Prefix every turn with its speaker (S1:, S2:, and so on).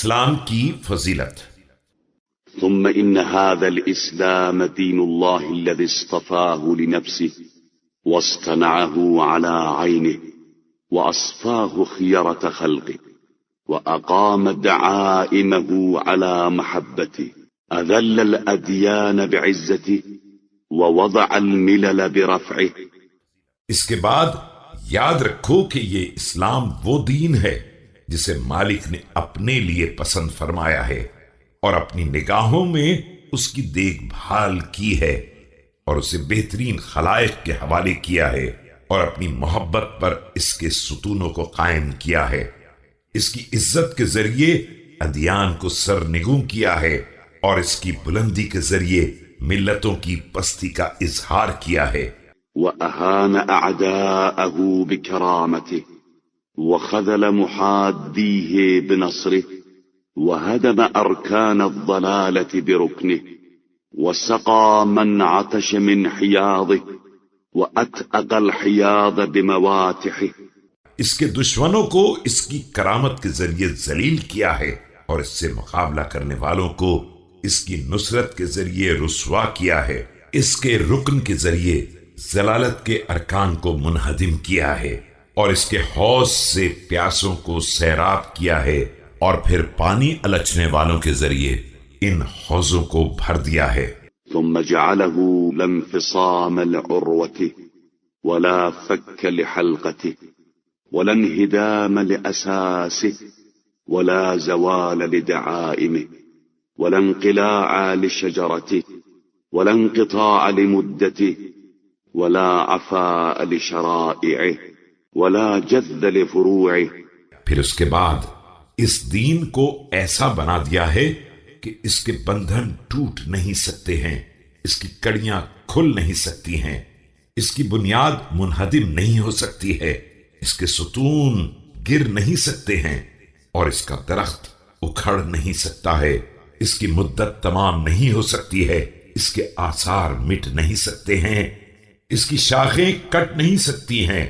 S1: اسلام کی فضیلت۔
S2: ثم إن هذا الإسلام دين الله الذي اصطفاه لنفسه واصطنعه على عينه وأصفاه خيرة خلقه وأقام دعائمه على محبته أذل الأديان بعزته ووضع الملل برفعه۔
S1: اس کے بعد یاد رکھو کہ یہ اسلام وہ دین ہے جسے مالک نے اپنے لیے پسند فرمایا ہے اور اپنی نگاہوں میں اس کی دیکھ بھال کی ہے، اور اسے بہترین خلائق کے حوالے کیا ہے، اور اپنی محبت پر اس کے ستونوں کو قائم کیا ہے۔ اس کی عزت کے ذریعے ادیان کو سرنگوں کیا ہے، اور اس کی بلندی کے ذریعے ملتوں کی پستی کا اظہار کیا ہے۔
S2: وأهان أعداءه بكرامته وخذل محاديه بنصره وهدم أركان الضلالة بركنه وسقى من عطش من حياضه وأتأق الحياض بمواتحه۔
S1: اس کے دشمنوں کو اس کی کرامت کے ذریعے ذلیل کیا ہے، اور اس سے مقابلہ کرنے والوں کو اس کی نصرت کے ذریعے رسوا کیا ہے۔ اس کے رکن کے ذریعے ضلالت کے ارکان کو منہدم کیا ہے، اور اس کے حوض سے پیاسوں کو سیراب کیا ہے، اور پھر پانی الچنے والوں کے ذریعے ان حوضوں کو بھر دیا ہے۔
S2: ثم جعله لا انفصام لعروته ولا فك لحلقته ولا انهدام لأساسه ولا زوال لدعائمه ولا انقلاع لشجرته ولا انقطاع لمدته ولا عفاء لشرائعه ولا جذ لفروعه۔
S1: پھر اس کے بعد اس دین کو ایسا بنا دیا ہے کہ اس کے بندھن ٹوٹ نہیں سکتے ہیں، اس کی کڑیاں کھل نہیں سکتی ہیں، اس کی بنیاد منہدم نہیں ہو سکتی ہے، اس کے ستون گر نہیں سکتے ہیں، اور اس کا درخت اکھڑ نہیں سکتا ہے، اس کی مدت تمام نہیں ہو سکتی ہے، اس کے آثار مٹ نہیں سکتے ہیں، اس کی شاخیں کٹ نہیں سکتی ہیں،